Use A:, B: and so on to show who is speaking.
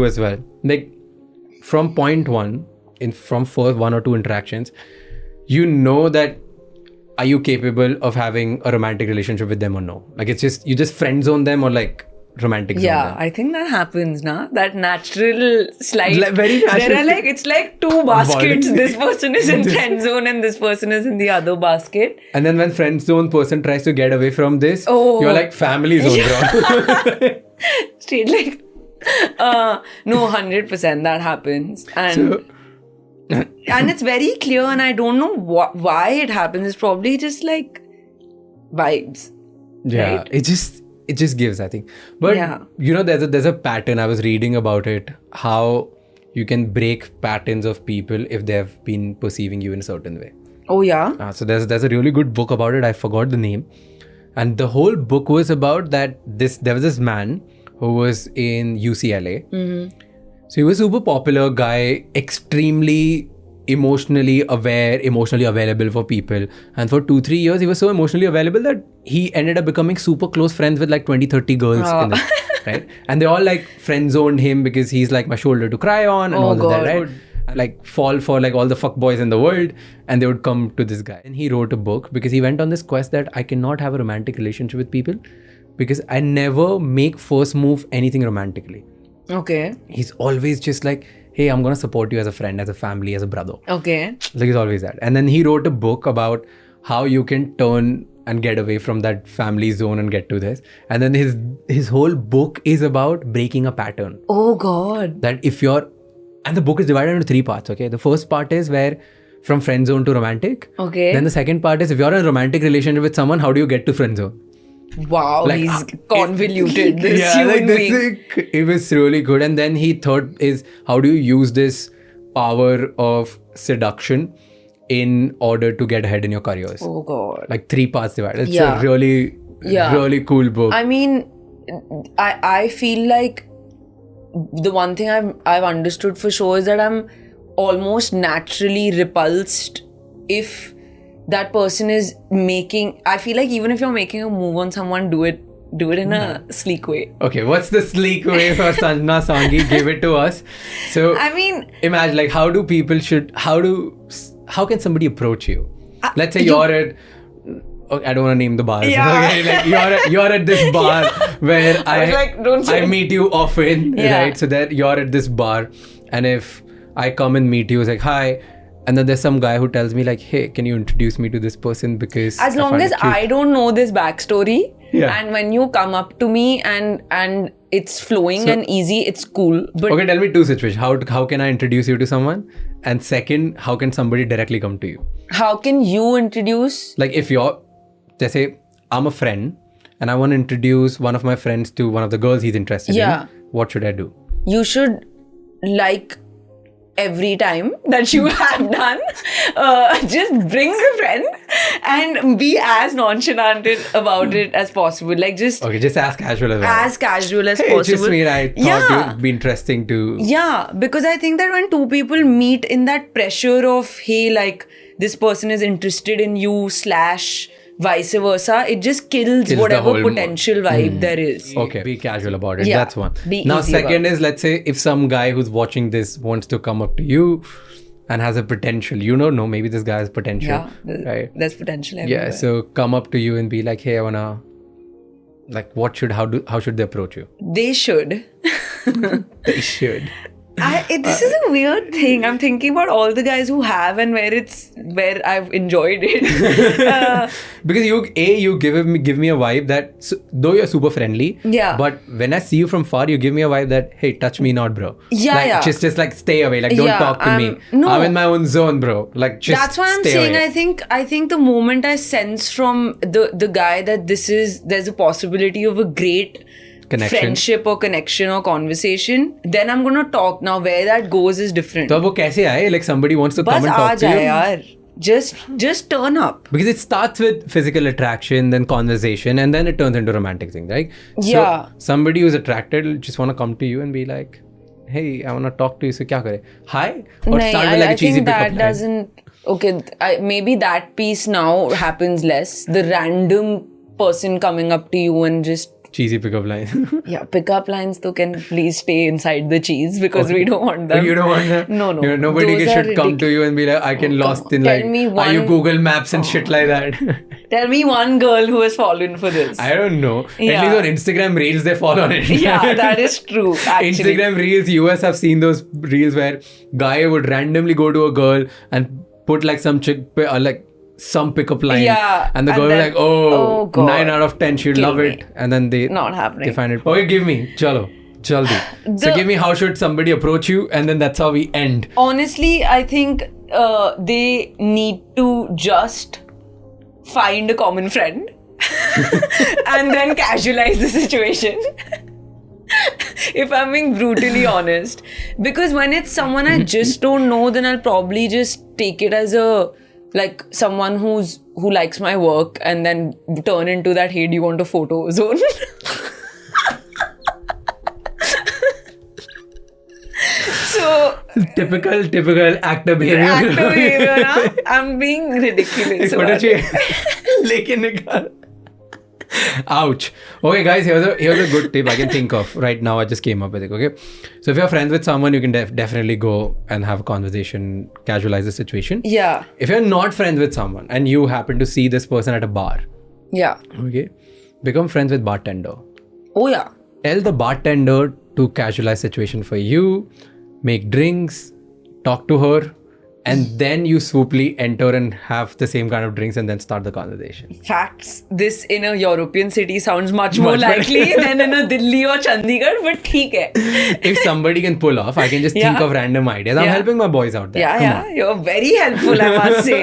A: as well. Like from point one, from first one or two interactions, you know that are you capable of having a romantic relationship with them or no? Like it's just you just friend zone them or like romantic zone them.
B: I think that happens, na? That natural slide.
A: Very natural.
B: There are like, it's like two baskets. This person is in friend zone and this person is in the other basket.
A: And then when friend zone person tries to get away from this, you're like family zone, bro.
B: Straight like, no, 100% that happens. And and it's very clear, and I don't know why it happens. It's probably just like vibes.
A: Yeah, right? It just gives, I think. But you know, there's a pattern. I was reading about it, how you can break patterns of people if they have been perceiving you in a certain way.
B: Oh yeah.
A: So there's a really good book about it. I forgot the name, and the whole book was about that. There was this man who was in UCLA. Mm-hmm. So he was a super popular guy, extremely emotionally aware, emotionally available for people. And for 2-3 years, he was so emotionally available that he ended up becoming super close friends with like 20-30 girls. In the, right? And they all like friend zoned him because he's like my shoulder to cry on and all of that, right? Like fall for like all the fuck boys in the world, and they would come to this guy. And he wrote a book because he went on this quest that I cannot have a romantic relationship with people because I never make first move anything romantically.
B: Okay.
A: He's always just like, hey, I'm going to support you as a friend, as a family, as a brother.
B: Okay.
A: Like he's always that. And then he wrote a book about how you can turn and get away from that family zone and get to this. And then his whole book is about breaking a pattern.
B: Oh God.
A: That if you're, and the book is divided into 3 parts, okay? The first part is where from friend zone to romantic.
B: Okay.
A: Then the second part is if you're in a romantic relationship with someone, how do you get to friend zone?
B: Wow, like, he's convoluted. This human being.
A: It was really good. And then he thought is how do you use this power of seduction in order to get ahead in your careers?
B: Oh God.
A: Like 3 parts divided. It's a really cool book.
B: I mean, I feel like the one thing I've understood for sure is that I'm almost naturally repulsed if that person is making, I feel like even if you're making a move on someone, do it in a sleek way.
A: Okay, what's the sleek way for Sanjana Sanghi? Give it to us. So,
B: I mean,
A: imagine like how can somebody approach you? Let's say you're at, okay, I don't want to name the bars.
B: Yeah.
A: Okay, like you're at this bar where I meet you often, right? So that you're at this bar, and if I come and meet you, it's like, hi. And then there's some guy who tells me like, hey, can you introduce me to this person because
B: as long as I don't know this backstory,
A: yeah.
B: And when you come up to me and it's flowing and easy, it's cool. But
A: okay, tell me 2 situations. How can I introduce you to someone? And second, how can somebody directly come to you?
B: How can you introduce?
A: Like if you're, let's say I'm a friend and I want to introduce one of my friends to one of the girls he's interested in. What should I do?
B: You should like every time that you have done, just bring a friend and be as nonchalant about it as possible. Like just
A: as casual as well.
B: As casual as possible.
A: Just me, I thought it'd be interesting to.
B: Yeah, because I think that when 2 people meet in that pressure of, hey, like this person is interested in you / vice versa, it just kills whatever potential vibe there is.
A: Okay, be casual about it. That's one.
B: Now,
A: second is, let's say if some guy who's watching this wants to come up to you and has a potential, you don't know, maybe this guy has potential. Yeah, right?
B: There's potential everywhere.
A: Yeah, so come up to you and be like, hey, I wanna, like, how should they approach you?
B: They should.
A: They should.
B: This is a weird thing. I'm thinking about all the guys who have and where I've enjoyed it.
A: Because you give me a vibe that though you're super friendly, but when I see you from far, you give me a vibe that, hey, touch me not, bro. Just like stay away, like don't talk to me. No, I'm in my own zone, bro. Like just
B: that's what I'm saying. Away. I think the moment I sense from the guy that there's a possibility of a great friendship or connection or conversation, then I'm gonna talk. Now where that goes is different.
A: So wo kaise aaye? Like somebody wants to come and talk to you.
B: Yaar. Just turn up.
A: Because it starts with physical attraction, then conversation, and then it turns into romantic thing, right?
B: Yeah.
A: So somebody who's attracted just want to come to you and be like, hey, I want to talk to you, so kya kare? Hi? Or start with like a cheesy pickup line?
B: Doesn't. Okay, maybe that piece now happens less. The random person coming up to you and just
A: cheesy pickup line.
B: Yeah, pickup lines though can please stay inside the cheese because we don't want them.
A: You don't want that?
B: No, no.
A: You know, nobody
B: Those
A: should
B: are
A: come to you and be like, I can lost in
B: Tell
A: like,
B: me
A: are you
B: one-
A: Google Maps and shit like that?
B: Tell me one girl who has fallen for this.
A: I don't know.
B: Yeah.
A: At least on Instagram Reels, they fall on it.
B: Yeah, that is true. Actually.
A: Instagram Reels, US have seen those Reels where guy would randomly go to a girl and put like some chick, like some pickup line.
B: Yeah,
A: And the
B: and
A: girl
B: then-
A: will like,
B: God.
A: 9 out of 10, she'd
B: Kill
A: love
B: me.
A: it. And then they
B: Not happening.
A: find it. Okay, give me. Chalo. Jaldi. So give me how should somebody approach you, and then that's how we end.
B: Honestly, I think they need to just find a common friend and then casualize the situation. If I'm being brutally honest. Because when it's someone I just don't know, then I'll probably just take it as a like someone who likes my work and then turn into that, hey, do you want a photo zone? So
A: Typical actor behavior.
B: actor behavior, huh? I'm being ridiculous.
A: Photo
B: about it.
A: चाहिए लेकिन निकाल. Ouch. Okay, guys, here's a good tip I can think of right now. I just came up with it. Okay, so if you're friends with someone, you can definitely go and have a conversation, casualize the situation.
B: Yeah.
A: If you're not friends with someone and you happen to see this person at a bar,
B: Yeah.
A: okay, become friends with bartender.
B: Oh yeah.
A: Tell the bartender to casualize situation for you, make drinks, talk to her, and then you swooply enter and have the same kind of drinks and then start the conversation.
B: Facts. This in a European city sounds much more
A: Much better.
B: likely than in a Delhi or Chandigarh, but theek hai.
A: If somebody can pull off, I can just think
B: Yeah.
A: of random ideas. I'm
B: Yeah.
A: helping my boys out there.
B: Yeah,
A: Come
B: yeah.
A: on.
B: You're very helpful, I must say.